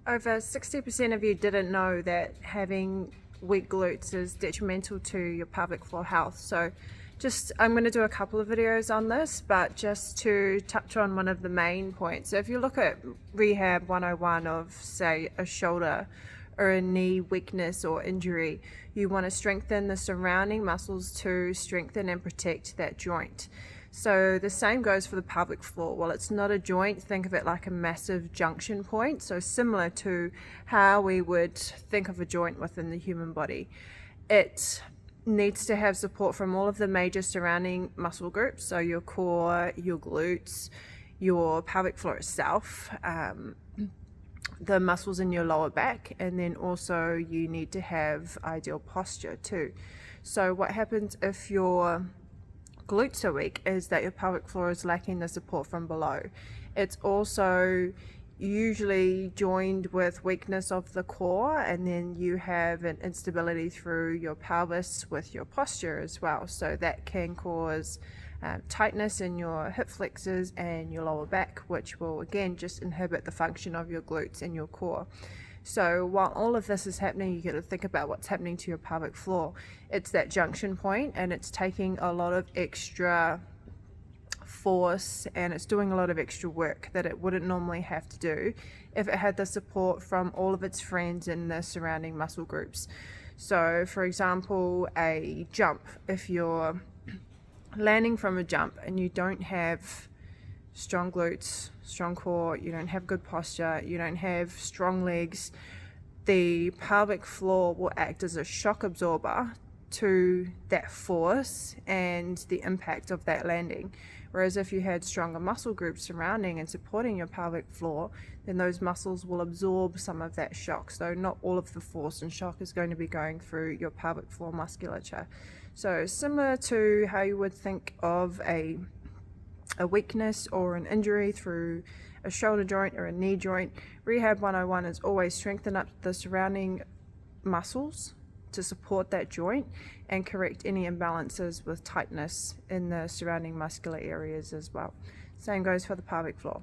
Over 60% of you didn't know that having weak glutes is detrimental to your pelvic floor health. So I'm going to do a couple of videos on this, but just to touch on one of the main points. So if you look at Rehab 101 of, say, a shoulder or a knee weakness or injury, you want to strengthen the surrounding muscles to strengthen and protect that joint. So the same goes for the pelvic floor. Well, it's not a joint, think of it like a massive junction point. So similar to how we would think of a joint within the human body. It needs to have support from all of the major surrounding muscle groups. So your core, your glutes, your pelvic floor itself, the muscles in your lower back, and then also you need to have ideal posture too. So what happens if your glutes are weak is that your pelvic floor is lacking the support from below. It's also usually joined with weakness of the core, and then you have an instability through your pelvis with your posture as well. So that can cause tightness in your hip flexors and your lower back, which will again just inhibit the function of your glutes and your core. So while all of this is happening, you got to think about what's happening to your pelvic floor. It's that junction point, and it's taking a lot of extra force, and it's doing a lot of extra work that it wouldn't normally have to do if it had the support from all of its friends in the surrounding muscle groups. So for example, a jump, if you're landing from a jump and you don't have strong glutes, strong core, you don't have good posture, you don't have strong legs, the pelvic floor will act as a shock absorber to that force and the impact of that landing. Whereas if you had stronger muscle groups surrounding and supporting your pelvic floor, then those muscles will absorb some of that shock. So not all of the force and shock is going to be going through your pelvic floor musculature. So similar to how you would think of a weakness or an injury through a shoulder joint or a knee joint, Rehab 101 is always strengthen up the surrounding muscles to support that joint and correct any imbalances with tightness in the surrounding muscular areas as well. Same goes for the pelvic floor.